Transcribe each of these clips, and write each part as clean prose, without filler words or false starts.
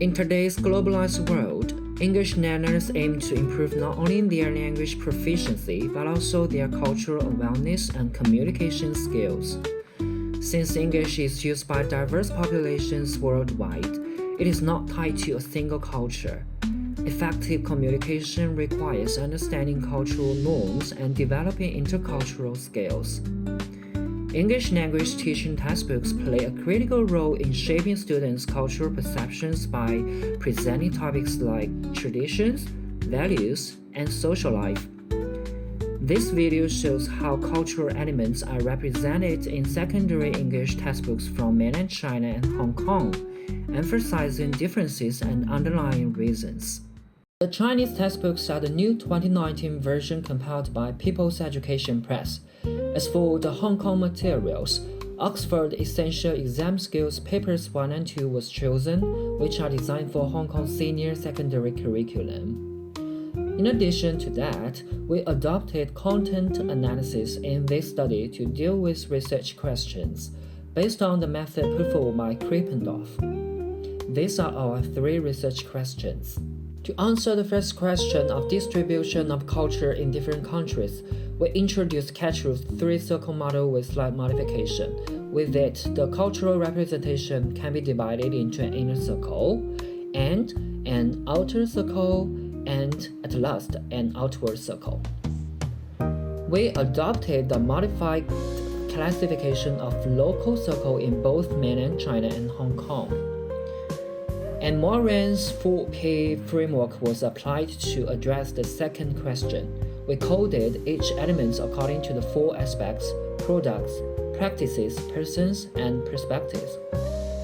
In today's globalized world, English learners aim to improve not only their language proficiency but also their cultural awareness and communication skills. Since English is used by diverse populations worldwide, it is not tied to a single culture. Effective communication requires understanding cultural norms and developing intercultural skills. English language teaching textbooks play a critical role in shaping students' cultural perceptions by presenting topics like traditions, values, and social life. This video shows how cultural elements are represented in secondary English textbooks from mainland China and Hong Kong, emphasizing differences and underlying reasons. The Chinese textbooks are the new 2019 version compiled by People's Education Press. As for the Hong Kong materials, Oxford Essential Exam Skills Papers 1 and 2 was chosen, which are designed for Hong Kong senior secondary curriculum. In addition to that, we adopted content analysis in this study to deal with research questions, based on the method put forward by Krippendorf. These are our 3 research questions. To answer the first question of distribution of culture in different countries, we introduced Catchroof's 3-circle model with slight modification. With it, the cultural representation can be divided into an inner circle, and an outer circle, and at last, an outward circle. We adopted the modified classification of local circle in both mainland China and Hong Kong. And Moran's 4P framework was applied to address the second question. We coded each element according to the 4 aspects: products, practices, persons, and perspectives.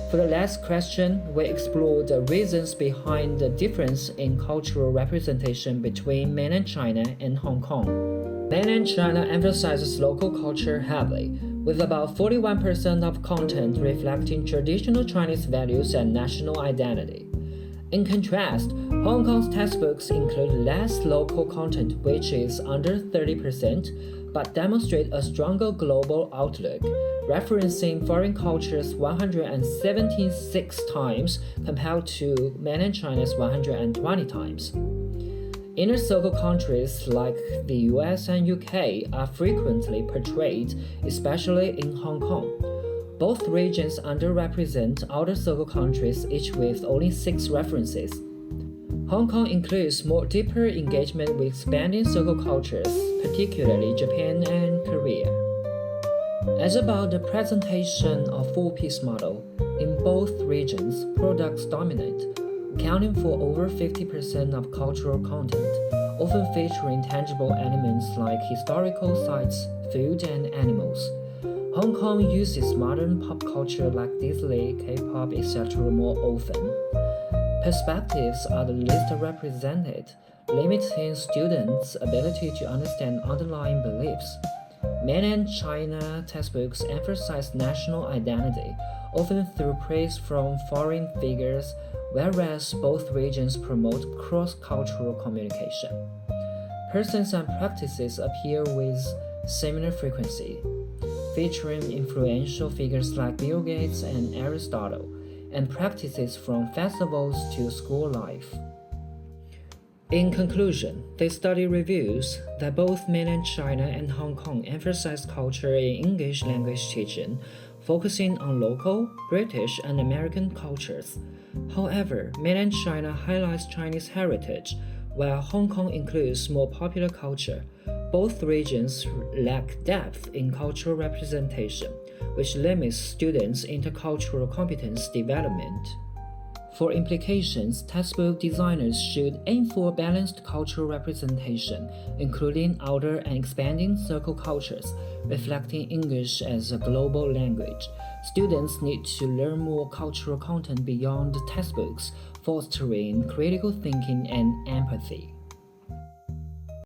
For the last question, we explored the reasons behind the difference in cultural representation between mainland China and Hong Kong. Mainland China emphasizes local culture heavily, with about 41% of content reflecting traditional Chinese values and national identity. In contrast, Hong Kong's textbooks include less local content, which is under 30%, but demonstrate a stronger global outlook, referencing foreign cultures 176 times compared to mainland China's 120 times. Inner circle countries like the US and UK are frequently portrayed, especially in Hong Kong. Both regions underrepresent outer circle countries, each with only 6 references. Hong Kong includes more deeper engagement with expanding circle cultures, particularly Japan and Korea. As about the presentation of 4-piece model, in both regions, products dominate, accounting for over 50% of cultural content, often featuring tangible elements like historical sites, food, and animals. Hong Kong uses modern pop culture like Disney, K-pop, etc. more often. Perspectives are the least represented, limiting students' ability to understand underlying beliefs. Mainland China textbooks emphasize national identity, often through praise from foreign figures, whereas both regions promote cross-cultural communication. Persons and practices appear with similar frequency, featuring influential figures like Bill Gates and Aristotle, and practices from festivals to school life. In conclusion, this study reveals that both mainland China and Hong Kong emphasize culture in English language teaching, focusing on local, British, and American cultures. However, mainland China highlights Chinese heritage, while Hong Kong includes more popular culture. Both regions lack depth in cultural representation, which limits students' intercultural competence development. For implications, textbook designers should aim for balanced cultural representation, including outer and expanding circle cultures, reflecting English as a global language. Students need to learn more cultural content beyond the textbooks, fostering critical thinking and empathy.